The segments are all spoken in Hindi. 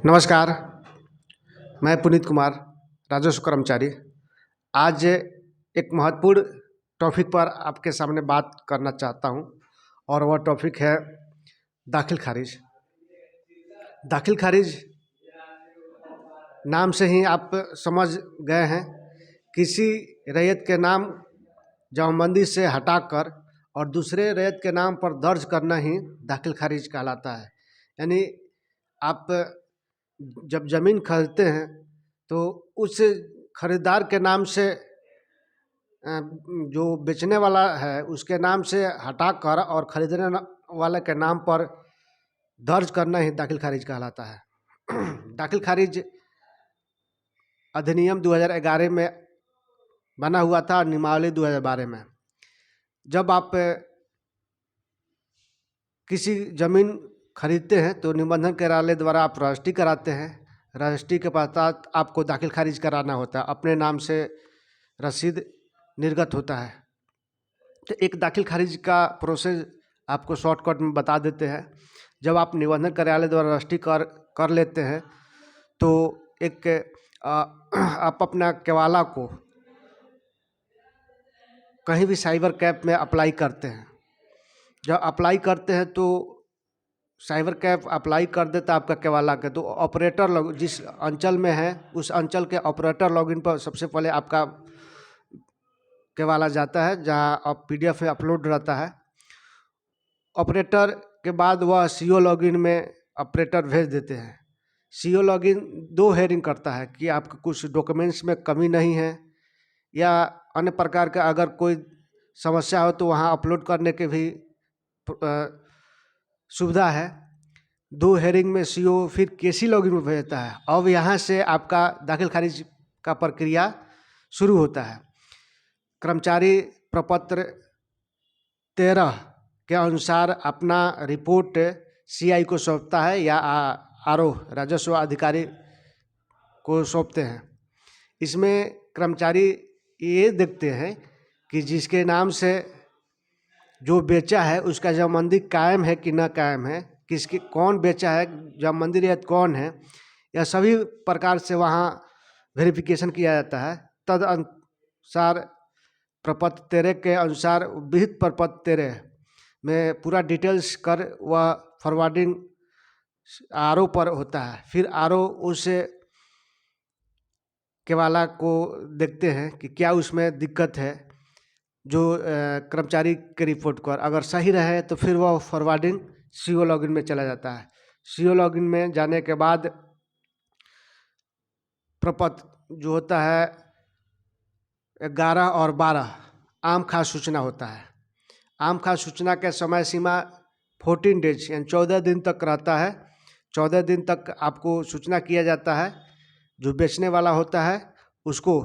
नमस्कार, मैं पुनीत कुमार, राजस्व कर्मचारी। आज एक महत्वपूर्ण टॉपिक पर आपके सामने बात करना चाहता हूं और वह टॉपिक है दाखिल खारिज। दाखिल खारिज नाम से ही आप समझ गए हैं, किसी रैयत के नाम जमाबंदी से हटाकर और दूसरे रैयत के नाम पर दर्ज करना ही दाखिल खारिज कहलाता है। यानी आप जब ज़मीन खरीदते हैं तो उस खरीदार के नाम से जो बेचने वाला है उसके नाम से हटाकर और खरीदने वाले के नाम पर दर्ज करना ही दाखिल खारिज कहलाता है। दाखिल खारिज अधिनियम 2011 में बना हुआ था, नियमावली 2012 में। जब आप किसी ज़मीन खरीदते हैं तो निबंधन कार्यालय द्वारा आप रजिस्ट्री कराते हैं। रजिस्ट्री के पश्चात आपको दाखिल खारिज कराना होता है, अपने नाम से रसीद निर्गत होता है। तो एक दाखिल खारिज का प्रोसेस आपको शॉर्टकट में बता देते हैं। जब आप निबंधन कार्यालय द्वारा रजिस्ट्री कर लेते हैं तो एक आप अपना केवाला को कहीं भी साइबर कैफ में अप्लाई करते हैं। जब अप्लाई करते हैं तो साइबर कैफ अप्लाई कर देता है आपका केवाला के, तो ऑपरेटर लोग जिस अंचल में है उस अंचल के ऑपरेटर लॉगिन पर सबसे पहले आपका केवाला जाता है, जहां आप PDF में अपलोड रहता है। ऑपरेटर के बाद वह CO लॉगिन में ऑपरेटर भेज देते हैं। CO लॉगिन 2 हेयरिंग करता है कि आपके कुछ डॉक्यूमेंट्स में कमी नहीं है या अन्य प्रकार का अगर कोई समस्या हो तो वहाँ अपलोड करने के भी सुविधा है। 2 हेयरिंग में CO फिर KC लॉगिन में भेजता है। अब यहाँ से आपका दाखिल खारिज का प्रक्रिया शुरू होता है। कर्मचारी प्रपत्र 13 के अनुसार अपना रिपोर्ट CI को सौंपता है या RO राजस्व अधिकारी को सौंपते हैं। इसमें कर्मचारी ये देखते हैं कि जिसके नाम से जो बेचा है उसका जमाबंदी कायम है कि ना कायम है, किसकी कौन बेचा है, जमाबंदी रैयत कौन है, यह सभी प्रकार से वहाँ वेरिफिकेशन किया जाता है। तद अनुसार प्रपत्र 13 के अनुसार विहित प्रपत्र 13 में पूरा डिटेल्स कर वह फॉरवर्डिंग RO पर होता है। फिर RO उस केवाला को देखते हैं कि क्या उसमें दिक्कत है। जो कर्मचारी के रिपोर्ट पर अगर सही रहे तो फिर वह फॉरवर्डिंग CO लॉगिन में चला जाता है। CO लॉगिन में जाने के बाद प्रपत्र जो होता है 11 और 12 आम खास सूचना होता है। आम खास सूचना के समय सीमा 14 डेज यानी 14 दिन तक रहता है। 14 दिन तक आपको सूचना किया जाता है जो बेचने वाला होता है उसको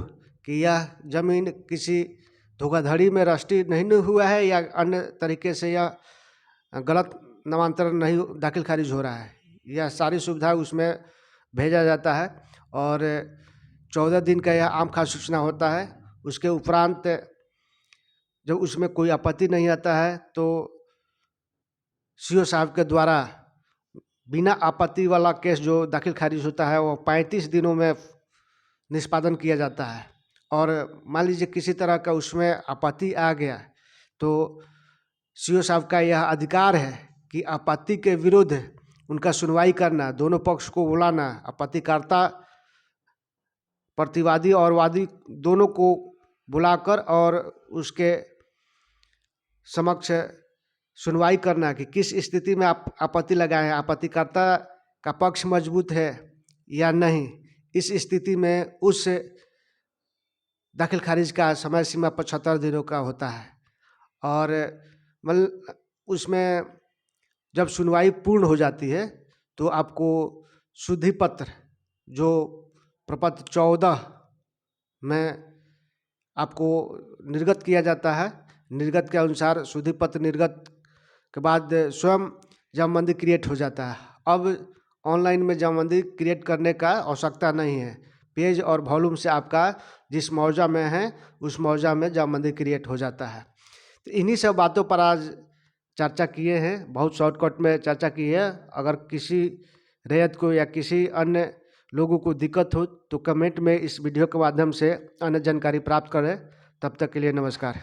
कि यह ज़मीन किसी धोखाधड़ी में रजिस्ट्री नहीं हुआ है या अन्य तरीके से यह गलत नामांतरण नहीं दाखिल खारिज हो रहा है। यह सारी सुविधा उसमें भेजा जाता है और 14 दिन का यह आम खास सूचना होता है। उसके उपरांत जब उसमें कोई आपत्ति नहीं आता है तो CO साहब के द्वारा बिना आपत्ति वाला केस जो दाखिल खारिज होता है वो 35 दिनों में निष्पादन किया जाता है। और मान लीजिए किसी तरह का उसमें आपत्ति आ गया तो CO साहब का यह अधिकार है कि आपत्ति के विरुद्ध उनका सुनवाई करना, दोनों पक्ष को बुलाना, आपत्तिकर्ता प्रतिवादी और वादी दोनों को बुलाकर और उसके समक्ष सुनवाई करना कि किस स्थिति में आप आपत्ति लगाए हैं, आपत्तिकर्ता का पक्ष मजबूत है या नहीं। इस स्थिति में उस दाखिल खारिज का समय सीमा 75 दिनों का होता है। और मतलब उसमें जब सुनवाई पूर्ण हो जाती है तो आपको शुद्धि पत्र जो प्रपत्र 14 में आपको निर्गत किया जाता है। निर्गत के अनुसार शुद्धि पत्र निर्गत के बाद स्वयं जमाबंदी क्रिएट हो जाता है। अब ऑनलाइन में जमाबंदी क्रिएट करने का आवश्यकता नहीं है। पेज और वॉल्यूम से आपका जिस मौजा में है उस मौजा में जमाबंदी क्रिएट हो जाता है। तो इन्हीं सब बातों पर आज चर्चा किए हैं, बहुत शॉर्टकट में चर्चा की है। अगर किसी रैयत को या किसी अन्य लोगों को दिक्कत हो तो कमेंट में इस वीडियो के माध्यम से अन्य जानकारी प्राप्त करें। तब तक के लिए नमस्कार।